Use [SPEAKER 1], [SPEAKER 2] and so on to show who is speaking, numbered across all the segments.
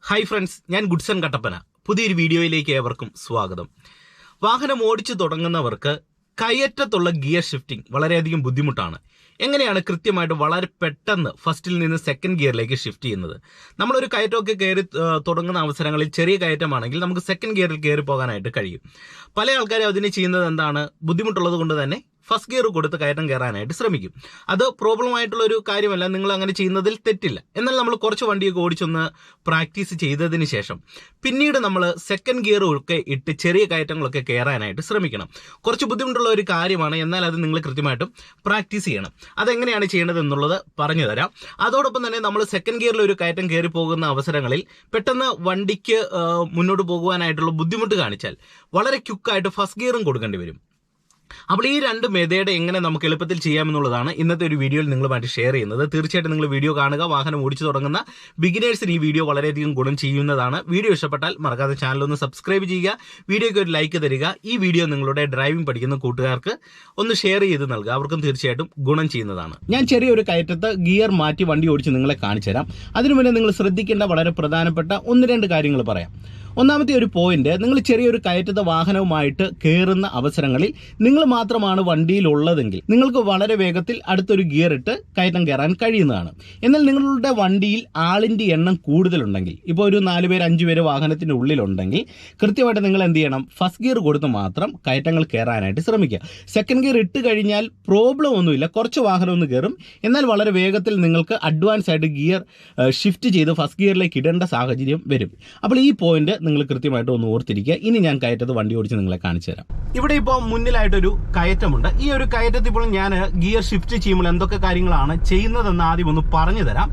[SPEAKER 1] Hi friends, ഞാൻ Goodson Kattappana. പുതിയൊരു വീഡിയോയിലേക്ക് ഏവർക്കും സ്വാഗതം. വാഹനം ഓടിച്ചു തുടങ്ങുന്നവർക്ക് കയറ്റത്തുള്ള ഗിയർ ഷിഫ്റ്റിംഗ് വളരെയധികം ബുദ്ധിമുട്ടാണ്. എങ്ങനെയാണ് കൃത്യമായിട്ട് വളരെ പെട്ടെന്ന് ഫസ്റ്റിൽ നിന്ന് സെക്കൻഡ് ഗിയറിലേക്ക് ഷിഫ്റ്റ് ചെയ്യുന്നത്? നമ്മളൊരു കയറ്റമൊക്കെ കയറി തുടങ്ങുന്ന അവസരങ്ങളിൽ ചെറിയ കയറ്റമാണെങ്കിൽ നമുക്ക് സെക്കൻഡ് ഗിയറിൽ കയറി പോകാനായിട്ട് കഴിയും. പല ആൾക്കാരും അതിന് ചെയ്യുന്നത് എന്താണ്, ബുദ്ധിമുട്ടുള്ളത് കൊണ്ട് തന്നെ ഫസ്റ്റ് ഗിയർ കൊടുത്ത് കയറ്റം കയറാനായിട്ട് ശ്രമിക്കും. അത് പ്രോബ്ലം ആയിട്ടുള്ള ഒരു കാര്യമല്ല, നിങ്ങൾ അങ്ങനെ ചെയ്യുന്നതിൽ തെറ്റില്ല. എന്നാൽ നമ്മൾ കുറച്ച് വണ്ടിയൊക്കെ ഓടിച്ചൊന്ന് പ്രാക്ടീസ് ചെയ്തതിന് ശേഷം പിന്നീട് നമ്മൾ സെക്കൻഡ് ഗിയർ ഒക്കെ ഇട്ട് ചെറിയ കയറ്റങ്ങളൊക്കെ കയറാനായിട്ട് ശ്രമിക്കണം. കുറച്ച് ബുദ്ധിമുട്ടുള്ള ഒരു കാര്യമാണ്, എന്നാൽ അത് നിങ്ങൾ കൃത്യമായിട്ടും പ്രാക്ടീസ് ചെയ്യണം. അതെങ്ങനെയാണ് ചെയ്യേണ്ടത് എന്നുള്ളത് പറഞ്ഞു തരാം. അതോടൊപ്പം തന്നെ നമ്മൾ സെക്കൻഡ് ഗിയറിൽ ഒരു കയറ്റം കയറി പോകുന്ന അവസരങ്ങളിൽ പെട്ടെന്ന് വണ്ടിക്ക് മുന്നോട്ട് പോകുവാനായിട്ടുള്ള ബുദ്ധിമുട്ട് കാണിച്ചാൽ വളരെ ക്വിക്കായിട്ട് ഫസ്റ്റ് ഗിയറും കൊടുക്കേണ്ടി വരും. അപ്പോൾ ഈ രണ്ട് മെത്തേഡ് എങ്ങനെ നമുക്ക് എളുപ്പത്തിൽ ചെയ്യാമെന്നുള്ളതാണ് ഇന്നത്തെ ഒരു വീഡിയോയിൽ നിങ്ങളുമായിട്ട് ഷെയർ ചെയ്യുന്നത്. തീർച്ചയായിട്ടും നിങ്ങൾ വീഡിയോ കാണുക. വാഹനം ഓടിച്ചു തുടങ്ങുന്ന ബിഗിനേഴ്സിന് ഈ വീഡിയോ വളരെയധികം ഗുണം ചെയ്യുന്നതാണ്. വീഡിയോ ഇഷ്ടപ്പെട്ടാൽ മറക്കാതെ ചാനൽ ഒന്ന് സബ്സ്ക്രൈബ് ചെയ്യുക, വീഡിയോയ്ക്ക് ഒരു ലൈക്ക് തരിക. ഈ വീഡിയോ നിങ്ങളുടെ ഡ്രൈവിംഗ് പഠിക്കുന്ന കൂട്ടുകാർക്ക് ഒന്ന് ഷെയർ ചെയ്ത് നൽകുക, അവർക്കും തീർച്ചയായിട്ടും ഗുണം ചെയ്യുന്നതാണ്. ഞാൻ ചെറിയൊരു കയറ്റത്ത് ഗിയർ മാറ്റി വണ്ടി ഓടിച്ച് നിങ്ങളെ കാണിച്ചു തരാം. അതിനു മുന്നേ നിങ്ങൾ ശ്രദ്ധിക്കേണ്ട വളരെ പ്രധാനപ്പെട്ട ഒന്ന് രണ്ട് കാര്യങ്ങൾ പറയാം. ഒന്നാമത്തെ ഒരു പോയിന്റ്, നിങ്ങൾ ചെറിയൊരു കയറ്റത്തെ വാഹനവുമായിട്ട് കയറുന്ന അവസരങ്ങളിൽ നിങ്ങൾ മാത്രമാണ് വണ്ടിയിലുള്ളതെങ്കിൽ നിങ്ങൾക്ക് വളരെ വേഗത്തിൽ അടുത്തൊരു ഗിയർ ഇട്ട് കയറ്റം കയറാൻ കഴിയുന്നതാണ്. എന്നാൽ നിങ്ങളുടെ വണ്ടിയിൽ ആളിൻ്റെ എണ്ണം കൂടുതലുണ്ടെങ്കിൽ, ഇപ്പോൾ ഒരു 4 പേര് 5 പേര് വാഹനത്തിൻ്റെ ഉള്ളിലുണ്ടെങ്കിൽ കൃത്യമായിട്ട് നിങ്ങൾ എന്ത് ചെയ്യണം, ഫസ്റ്റ് ഗിയർ കൊടുത്ത് മാത്രം കയറ്റങ്ങൾ കയറാനായിട്ട് ശ്രമിക്കുക. സെക്കൻഡ് ഗിയർ ഇട്ട് കഴിഞ്ഞാൽ പ്രോബ്ലം ഒന്നുമില്ല, കുറച്ച് വാഹനം ഒന്ന് കയറും. എന്നാൽ വളരെ വേഗത്തിൽ നിങ്ങൾക്ക് അഡ്വാൻസ് ആയിട്ട് ഗിയർ ഷിഫ്റ്റ് ചെയ്ത് ഫസ്റ്റ് ഗിയറിലേക്ക് ഇടേണ്ട സാഹചര്യം വരും. അപ്പോൾ ഈ പോയിന്റ് നിങ്ങൾ കൃത്യമായിട്ട് ഒന്ന് ഓർത്തിരിക്കുക. ഇനി ഞാൻ കയറ്റത്ത് വണ്ടി ഓടിച്ച് നിങ്ങളെ കാണിച്ചു തരാം. ഇവിടെ ഇപ്പോൾ മുന്നിലായിട്ടൊരു കയറ്റമുണ്ട്. ഈ ഒരു കയറ്റത്തിൽ ഇപ്പോൾ ഞാൻ ഗിയർ ഷിഫ്റ്റ് ചെയ്യുമ്പോൾ എന്തൊക്കെ കാര്യങ്ങളാണ് ചെയ്യുന്നതെന്ന് ആദ്യം ഒന്ന് പറഞ്ഞു തരാം.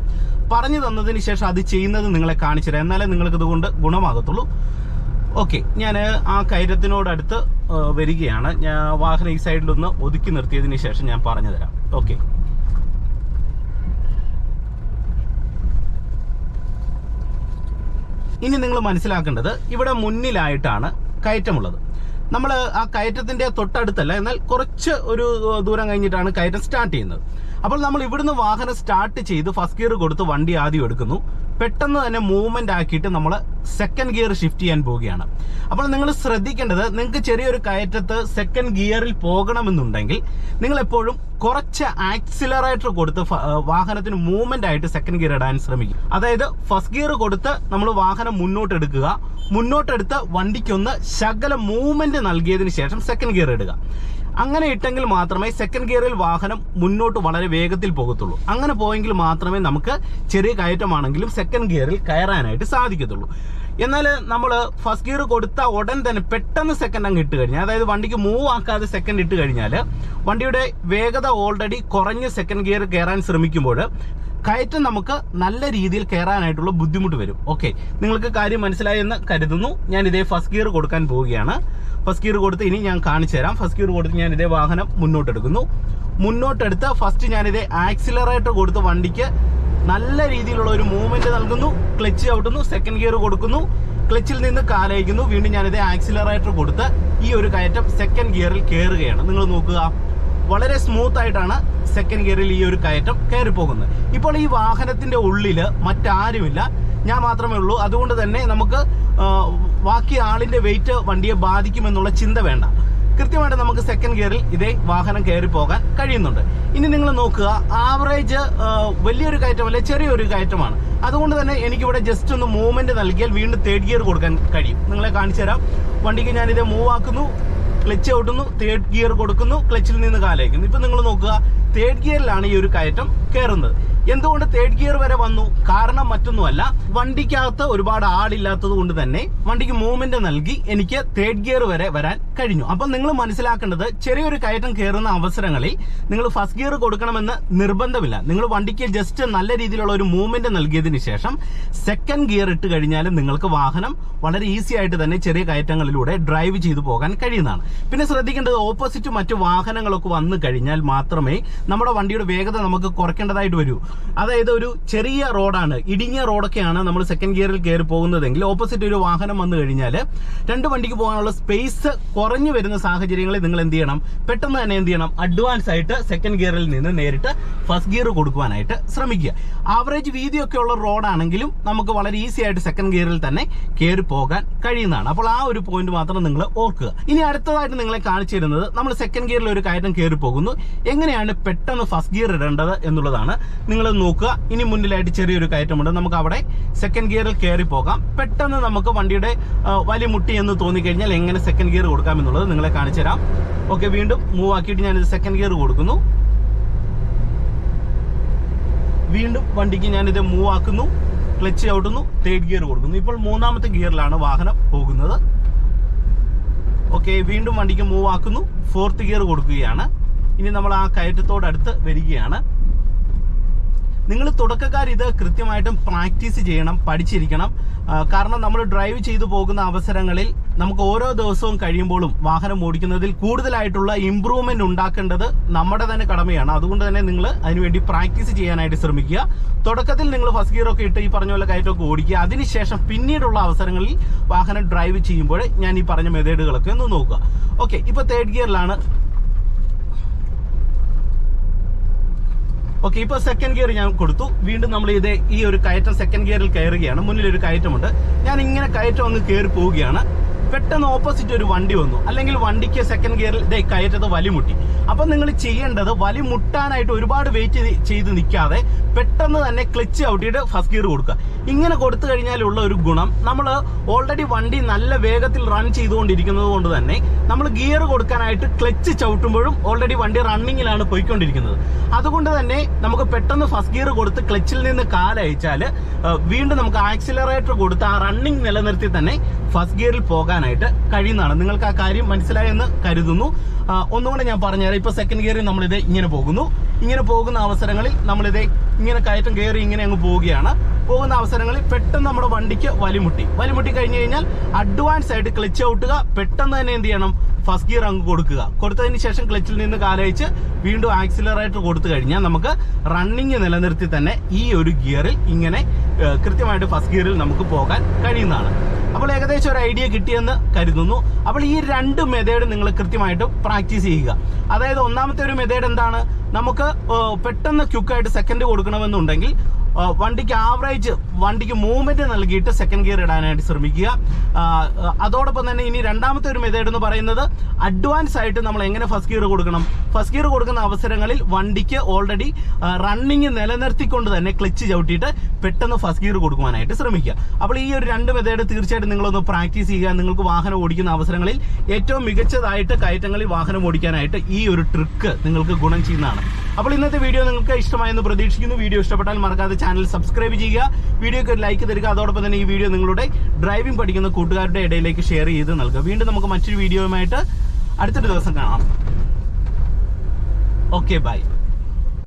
[SPEAKER 1] പറഞ്ഞു തന്നതിന് ശേഷം അത് ചെയ്യുന്നത് നിങ്ങളെ കാണിച്ചു തരാം, എന്നാലേ നിങ്ങൾക്ക് ഇതുകൊണ്ട് ഗുണമാകത്തുള്ളൂ. ഓക്കെ, ഞാൻ ആ കയറ്റത്തിനോടടുത്ത് വരികയാണ്. ഞാൻ വാഹനം ഈ സൈഡിലൊന്ന് ഒതുക്കി നിർത്തിയതിന് ശേഷം ഞാൻ പറഞ്ഞു തരാം. ഓക്കെ, ഇനി നിങ്ങൾ മനസ്സിലാക്കേണ്ടത്, ഇവിടെ മുന്നിലായിട്ടാണ് കയറ്റമുള്ളത്. നമ്മൾ ആ കയറ്റത്തിന്റെ തൊട്ടടുത്തല്ല, എന്നാൽ കുറച്ച് ഒരു ദൂരം കഴിഞ്ഞിട്ടാണ് കയറ്റം സ്റ്റാർട്ട് ചെയ്യുന്നത്. അപ്പോൾ നമ്മൾ ഇവിടുന്ന് വാഹനം സ്റ്റാർട്ട് ചെയ്ത് ഫസ്റ്റ് ഗിയർ കൊടുത്ത് വണ്ടി ആദ്യം എടുക്കുന്നു. പെട്ടെന്ന് തന്നെ മൂവ്മെന്റ് ആക്കിയിട്ട് നമ്മൾ സെക്കൻഡ് ഗിയർ ഷിഫ്റ്റ് ചെയ്യാൻ പോവുകയാണ്. അപ്പോൾ നിങ്ങൾ ശ്രദ്ധിക്കേണ്ടത്, നിങ്ങൾക്ക് ചെറിയൊരു കയറ്റത്ത് സെക്കൻഡ് ഗിയറിൽ പോകണമെന്നുണ്ടെങ്കിൽ നിങ്ങൾ എപ്പോഴും കുറച്ച് ആക്സിലറേറ്റർ കൊടുത്ത് വാഹനത്തിന് മൂവ്മെന്റ് ആയിട്ട് സെക്കൻഡ് ഗിയർ ഇടാൻ ശ്രമിക്കും. അതായത് ഫസ്റ്റ് ഗിയർ കൊടുത്ത് നമ്മൾ വാഹനം മുന്നോട്ടെടുക്കുക, മുന്നോട്ടെടുത്ത് വണ്ടിക്കൊന്ന് ശകല മൂവ്മെന്റ് നൽകിയതിന് ശേഷം സെക്കൻഡ് ഗിയർ ഇടുക. അങ്ങനെ ഇട്ടെങ്കിൽ മാത്രമേ സെക്കൻഡ് ഗിയറിൽ വാഹനം മുന്നോട്ട് വളരെ വേഗത്തിൽ പോകത്തുള്ളൂ. അങ്ങനെ പോയെങ്കിൽ മാത്രമേ നമുക്ക് ചെറിയ കയറ്റമാണെങ്കിലും സെക്കൻഡ് ഗിയറിൽ കയറാനായിട്ട് സാധിക്കത്തുള്ളൂ. എന്നാൽ നമ്മൾ ഫസ്റ്റ് ഗിയർ കൊടുത്ത ഉടൻ തന്നെ പെട്ടെന്ന് സെക്കൻഡ് അങ്ങ് ഇട്ട് കഴിഞ്ഞാൽ, അതായത് വണ്ടിക്ക് മൂവ് ആക്കാതെ സെക്കൻഡ് ഇട്ട് കഴിഞ്ഞാൽ വണ്ടിയുടെ വേഗത ഓൾറെഡി കുറഞ്ഞ് സെക്കൻഡ് ഗിയർ കയറാൻ ശ്രമിക്കുമ്പോൾ കയറ്റം നമുക്ക് നല്ല രീതിയിൽ കയറാനായിട്ടുള്ള ബുദ്ധിമുട്ട് വരും. ഓക്കെ, നിങ്ങൾക്ക് കാര്യം മനസ്സിലായെന്ന് കരുതുന്നു. ഞാൻ ഇതേ ഫസ്റ്റ് ഗിയർ കൊടുക്കാൻ പോവുകയാണ്. ഫസ്റ്റ് ഗിയർ കൊടുത്ത് ഇനി ഞാൻ കാണിച്ചു തരാം. ഫസ്റ്റ് ഗിയർ കൊടുത്ത് ഞാൻ ഇതേ വാഹനം മുന്നോട്ടെടുക്കുന്നു. മുന്നോട്ടെടുത്ത് ഫസ്റ്റ് ഞാനിതേ ആക്സിലറേറ്റർ കൊടുത്ത് വണ്ടിക്ക് നല്ല രീതിയിലുള്ള ഒരു മൂവ്മെന്റ് നൽകുന്നു. ക്ലച്ച് ചവിട്ടുന്നു, സെക്കൻഡ് ഗിയർ കൊടുക്കുന്നു, ക്ലച്ചിൽ നിന്ന് കാലയക്കുന്നു. വീണ്ടും ഞാനിതേ ആക്സിലറേറ്റർ കൊടുത്ത് ഈ ഒരു കയറ്റം സെക്കൻഡ് ഗിയറിൽ കയറുകയാണ്. നിങ്ങൾ നോക്കുക, വളരെ സ്മൂത്ത് ആയിട്ടാണ് സെക്കൻഡ് ഗിയറിൽ ഈ ഒരു കയറ്റം കയറി പോകുന്നത്. ഇപ്പോൾ ഈ വാഹനത്തിന്റെ ഉള്ളില് മറ്റാരുമില്ല, ഞാൻ മാത്രമേ ഉള്ളൂ. അതുകൊണ്ട് തന്നെ നമുക്ക് ബാക്കി ആളിന്റെ വെയിറ്റ് വണ്ടിയെ ബാധിക്കുമെന്നുള്ള ചിന്ത വേണ്ട. കൃത്യമായിട്ട് നമുക്ക് സെക്കൻഡ് ഗിയറിൽ ഇതേ വാഹനം കയറി പോകാൻ കഴിയുന്നുണ്ട്. ഇനി നിങ്ങൾ നോക്കുക, ആവറേജ് വലിയൊരു കയറ്റമല്ല, ചെറിയൊരു കയറ്റമാണ്. അതുകൊണ്ട് തന്നെ എനിക്കിവിടെ ജസ്റ്റ് ഒന്ന് മൂവ്മെന്റ് നൽകിയാൽ വീണ്ടും തേർഡ് ഗിയർ കൊടുക്കാൻ കഴിയും. നിങ്ങളെ കാണിച്ചു തരാം. വണ്ടിക്ക് ഞാനിത് മൂവ് ആക്കുന്നു, ക്ലച്ച് ഔട്ടുന്നു, തേർഡ് ഗിയർ കൊടുക്കുന്നു, ക്ലച്ചിൽ നിന്ന് കാലയക്കുന്നു. ഇപ്പൊ നിങ്ങൾ നോക്കുക, തേർഡ് ഗിയറിലാണ് ഈ ഒരു കയറ്റം കയറുന്നത്. എന്തുകൊണ്ട് തേർഡ് ഗിയർ വരെ വന്നു? കാരണം മറ്റൊന്നുമല്ല, വണ്ടിക്കകത്ത് ഒരുപാട് ആളില്ലാത്തത് കൊണ്ട് തന്നെ വണ്ടിക്ക് മൂവ്മെന്റ് നൽകി എനിക്ക് തേർഡ് ഗിയർ വരെ വരാൻ കഴിഞ്ഞു. അപ്പം നിങ്ങൾ മനസ്സിലാക്കേണ്ടത്, ചെറിയൊരു കയറ്റം കയറുന്ന അവസരങ്ങളിൽ നിങ്ങൾ ഫസ്റ്റ് ഗിയർ കൊടുക്കണമെന്ന് നിർബന്ധമില്ല. നിങ്ങൾ വണ്ടിക്ക് ജസ്റ്റ് നല്ല രീതിയിലുള്ള ഒരു മൂവ്മെന്റ് നൽകിയതിന് ശേഷം സെക്കൻഡ് ഗിയർ ഇട്ട് കഴിഞ്ഞാലും നിങ്ങൾക്ക് വാഹനം വളരെ ഈസി ആയിട്ട് തന്നെ ചെറിയ കയറ്റങ്ങളിലൂടെ ഡ്രൈവ് ചെയ്തു പോകാൻ കഴിയുന്നതാണ്. പിന്നെ ശ്രദ്ധിക്കേണ്ടത്, ഓപ്പോസിറ്റ് മറ്റു വാഹനങ്ങളൊക്കെ വന്നു കഴിഞ്ഞാൽ മാത്രമേ നമ്മുടെ വണ്ടിയുടെ വേഗത നമുക്ക് കുറയ്ക്കേണ്ടതായിട്ട് വരൂ. അതായത് ഒരു ചെറിയ റോഡാണ്, ഇടിഞ്ഞ റോഡൊക്കെയാണ് നമ്മൾ സെക്കൻഡ് ഗിയറിൽ കയറി പോകുന്നതെങ്കിൽ ഓപ്പോസിറ്റ് ഒരു വാഹനം വന്നു കഴിഞ്ഞാൽ രണ്ട് വണ്ടിക്ക് പോകാനുള്ള സ്പേസ് കുറഞ്ഞു വരുന്ന സാഹചര്യങ്ങളിൽ നിങ്ങൾ എന്ത് ചെയ്യണം, പെട്ടെന്ന് തന്നെ എന്ത് ചെയ്യണം, അഡ്വാൻസ് ആയിട്ട് സെക്കൻഡ് ഗിയറിൽ നിന്ന് നേരിട്ട് ഫസ്റ്റ് ഗിയർ കൊടുക്കുവാനായിട്ട് ശ്രമിക്കുക. ആവറേജ് വീതിയൊക്കെ ഉള്ള റോഡാണെങ്കിലും നമുക്ക് വളരെ ഈസി ആയിട്ട് സെക്കൻഡ് ഗിയറിൽ തന്നെ കയറി പോകാൻ കഴിയുന്നതാണ്. അപ്പോൾ ആ ഒരു പോയിന്റ് മാത്രം നിങ്ങൾ ഓർക്കുക. ഇനി അടുത്തതായിട്ട് നിങ്ങളെ കാണിച്ചു തരുന്നത് നമ്മൾ സെക്കൻഡ് ഗിയറിൽ ഒരു കയറ്റം കയറി പോകുന്നു, എങ്ങനെയാണ് പെട്ടെന്ന് ഫസ്റ്റ് ഗിയർ ഇടേണ്ടത് എന്നുള്ളതാണ്. നിങ്ങൾ നോക്കുക, ഇനി മുന്നിലായിട്ട് ചെറിയൊരു കയറ്റമുണ്ട്, നമുക്ക് അവിടെ സെക്കൻഡ് ഗിയറിൽ കയറി പോകാം. പെട്ടെന്ന് നമുക്ക് വണ്ടിയുടെ വലിയ മുട്ടി എന്ന് തോന്നിക്കഴിഞ്ഞാൽ എങ്ങനെ സെക്കൻഡ് ഗിയർ കൊടുക്കാം എന്നുള്ളത് നിങ്ങളെ കാണിച്ചു തരാം. ഓക്കെ, വീണ്ടും മൂവ് ആക്കിയിട്ട് ഞാനിത് സെക്കൻഡ് ഗിയർ കൊടുക്കുന്നു. വീണ്ടും വണ്ടിക്ക് ഞാനിത് മൂവ് ആക്കുന്നു, ക്ലച്ച് ചവിട്ടുന്നു, തേർഡ് ഗിയർ കൊടുക്കുന്നു. ഇപ്പോൾ മൂന്നാമത്തെ ഗിയറിലാണ് വാഹനം പോകുന്നത്. ഓക്കെ, വീണ്ടും വണ്ടിക്ക് മൂവ് ആക്കുന്നു, ഫോർത്ത് ഗിയർ കൊടുക്കുകയാണ്. ഇനി നമ്മൾ ആ കയറ്റത്തോടടുത്ത് വരികയാണ്. നിങ്ങൾ തുടക്കക്കാർ ഇത് കൃത്യമായിട്ടും പ്രാക്ടീസ് ചെയ്യണം, പഠിച്ചിരിക്കണം. കാരണം നമ്മൾ ഡ്രൈവ് ചെയ്തു പോകുന്ന അവസരങ്ങളിൽ നമുക്ക് ഓരോ ദിവസവും കഴിയുമ്പോഴും വാഹനം ഓടിക്കുന്നതിൽ കൂടുതലായിട്ടുള്ള ഇമ്പ്രൂവ്മെന്റ് ഉണ്ടാക്കേണ്ടത് നമ്മുടെ തന്നെ കടമയാണ്. അതുകൊണ്ട് തന്നെ നിങ്ങൾ അതിനുവേണ്ടി പ്രാക്ടീസ് ചെയ്യാനായിട്ട് ശ്രമിക്കുക. തുടക്കത്തിൽ നിങ്ങൾ ഫസ്റ്റ് ഗിയർ ഒക്കെ ഇട്ട് ഈ പറഞ്ഞ പോലെ കയറ്റമൊക്കെ ഓടിക്കുക. അതിനുശേഷം പിന്നീടുള്ള അവസരങ്ങളിൽ വാഹനം ഡ്രൈവ് ചെയ്യുമ്പോൾ ഞാൻ ഈ പറഞ്ഞ മെത്തേഡുകളൊക്കെ ഒന്ന് നോക്കുക. ഓക്കെ, ഇപ്പൊ തേർഡ് ഗിയറിലാണ്. ഓക്കെ, ഇപ്പൊ സെക്കൻഡ് ഗിയർ ഞാൻ കൊടുത്തു. വീണ്ടും നമ്മൾ ഈ ഒരു കയറ്റം സെക്കൻഡ് ഗിയറിൽ കയറുകയാണ്. മുന്നിലൊരു കയറ്റമുണ്ട്, ഞാൻ ഇങ്ങനെ കയറ്റം അങ്ങ് കയറി പോവുകയാണ്. പെട്ടെന്ന് ഓപ്പോസിറ്റ് ഒരു വണ്ടി വന്നു, അല്ലെങ്കിൽ വണ്ടിക്ക് സെക്കൻഡ് ഗിയറിൽ കയറ്റത്ത് വലിമുട്ടി. അപ്പൊ നിങ്ങൾ ചെയ്യേണ്ടത് വലിമുട്ടാനായിട്ട് ഒരുപാട് വെയിറ്റ് ചെയ്ത് നിൽക്കാതെ പെട്ടെന്ന് തന്നെ ക്ലച്ച് ചവിട്ടിയിട്ട് ഫസ്റ്റ് ഗിയർ കൊടുക്കുക. ഇങ്ങനെ കൊടുത്തു കഴിഞ്ഞാലുള്ള ഒരു ഗുണം, നമ്മൾ ഓൾറെഡി വണ്ടി നല്ല വേഗത്തിൽ റൺ ചെയ്തുകൊണ്ടിരിക്കുന്നത് കൊണ്ട് തന്നെ നമ്മൾ ഗിയർ കൊടുക്കാനായിട്ട് ക്ലച്ച് ചവിട്ടുമ്പോഴും ഓൾറെഡി വണ്ടി റണ്ണിങ്ങിലാണ് പോയിക്കൊണ്ടിരിക്കുന്നത്. അതുകൊണ്ട് തന്നെ നമുക്ക് പെട്ടെന്ന് ഫസ്റ്റ് ഗിയർ കൊടുത്ത് ക്ലച്ചിൽ നിന്ന് കാലയച്ചാൽ വീണ്ടും നമുക്ക് ആക്സിലറേറ്റർ കൊടുത്ത് ആ റണ്ണിങ് നിലനിർത്തി തന്നെ ഫസ്റ്റ് ഗിയറിൽ പോകാനായിട്ട് കഴിയുന്നതാണ്. നിങ്ങൾക്ക് ആ കാര്യം മനസ്സിലായെന്ന് കരുതുന്നു. ഒന്നുകൂടെ ഞാൻ പറഞ്ഞുതരാം. ഇപ്പൊ സെക്കൻഡ് ഗിയറിൽ നമ്മളിത് ഇങ്ങനെ പോകുന്നു. ഇങ്ങനെ പോകുന്ന അവസരങ്ങളിൽ നമ്മളിത് ഇങ്ങനെ കയറ്റം കയറി ഇങ്ങനെ അങ്ങ് പോവുകയാണ്. പോകുന്ന അവസരങ്ങളിൽ പെട്ടെന്ന് നമ്മുടെ വണ്ടിക്ക് വലിമുട്ടി കഴിഞ്ഞു കഴിഞ്ഞാൽ അഡ്വാൻസ് ആയിട്ട് ക്ലച്ച് ഔട്ടുക, പെട്ടെന്ന് തന്നെ എന്ത് ചെയ്യണം, ഫസ്റ്റ് ഗിയർ അങ്ങ് കൊടുക്കുക. കൊടുത്തതിന് ശേഷം ക്ലച്ചിൽ നിന്ന് കാലയച്ച് വീണ്ടും ആക്സിലറേറ്റർ കൊടുത്തു കഴിഞ്ഞാൽ നമുക്ക് റണ്ണിങ് നിലനിർത്തി തന്നെ ഈ ഒരു ഗിയറിൽ ഇങ്ങനെ കൃത്യമായിട്ട് ഫസ്റ്റ് ഗിയറിൽ നമുക്ക് പോകാൻ കഴിയുന്നതാണ്. അപ്പോൾ ഏകദേശം ഒരു ഐഡിയ കിട്ടിയെന്ന് കരുതുന്നു. അപ്പോൾ ഈ രണ്ട് മെത്തേഡ് നിങ്ങൾ കൃത്യമായിട്ട് പ്രാക്ടീസ് ചെയ്യുക. അതായത് ഒന്നാമത്തെ ഒരു മെത്തേഡ് എന്താണ്, നമുക്ക് പെട്ടെന്ന് ക്വിക്കായിട്ട് സെക്കൻഡ് കൊടുക്കണമെന്നുണ്ടെങ്കിൽ വണ്ടിക്ക് ആവറേജ് വണ്ടിക്ക് മൂവ്മെന്റ് നൽകിയിട്ട് സെക്കൻഡ് ഗിയർ ഇടാനായിട്ട് ശ്രമിക്കുക. അതോടൊപ്പം തന്നെ ഇനി രണ്ടാമത്തെ ഒരു മെത്തേഡ് എന്ന് പറയുന്നത് അഡ്വാൻസ് ആയിട്ട് നമ്മൾ എങ്ങനെ ഫസ്റ്റ് ഗിയർ കൊടുക്കണം. ഫസ്റ്റ് ഗിയർ കൊടുക്കുന്ന അവസരങ്ങളിൽ വണ്ടിക്ക് ഓൾറെഡി റണ്ണിങ് നിലനിർത്തിക്കൊണ്ട് തന്നെ ക്ലച്ച് ചവിട്ടിയിട്ട് പെട്ടെന്ന് ഫസ്റ്റ് ഗിയർ കൊടുക്കുവാനായിട്ട് ശ്രമിക്കുക. അപ്പോൾ ഈ ഒരു രണ്ട് മെത്തേഡ് തീർച്ചയായിട്ടും നിങ്ങളൊന്ന് പ്രാക്ടീസ് ചെയ്യുക. നിങ്ങൾക്ക് വാഹനം ഓടിക്കുന്ന അവസരങ്ങളിൽ ഏറ്റവും മികച്ചതായിട്ട് കയറ്റങ്ങളിൽ വാഹനം ഓടിക്കാനായിട്ട് ഈ ഒരു ട്രിക്ക് നിങ്ങൾക്ക് ഗുണം ചെയ്യുന്നതാണ്. അപ്പോൾ ഇന്നത്തെ വീഡിയോ നിങ്ങൾക്ക് ഇഷ്ടമായെന്ന് പ്രതീക്ഷിക്കുന്നു. വീഡിയോ ഇഷ്ടപ്പെട്ടാൽ മറക്കാതെ ചാനൽ സബ്സ്ക്രൈബ് ചെയ്യുക, വീഡിയോക്ക് ഒരു ലൈക്ക് തരിക. അതോടൊപ്പം തന്നെ ഈ വീഡിയോ നിങ്ങളുടെ ഡ്രൈവിംഗ് പഠിക്കുന്ന കൂട്ടുകാരുടെ ഇടയിലേക്ക് ഷെയർ ചെയ്ത് നൽകുക. വീണ്ടും നമുക്ക് മറ്റൊരു വീഡിയോയുമായിട്ട് അടുത്തൊരു ദിവസം കാണാം. Okay, by.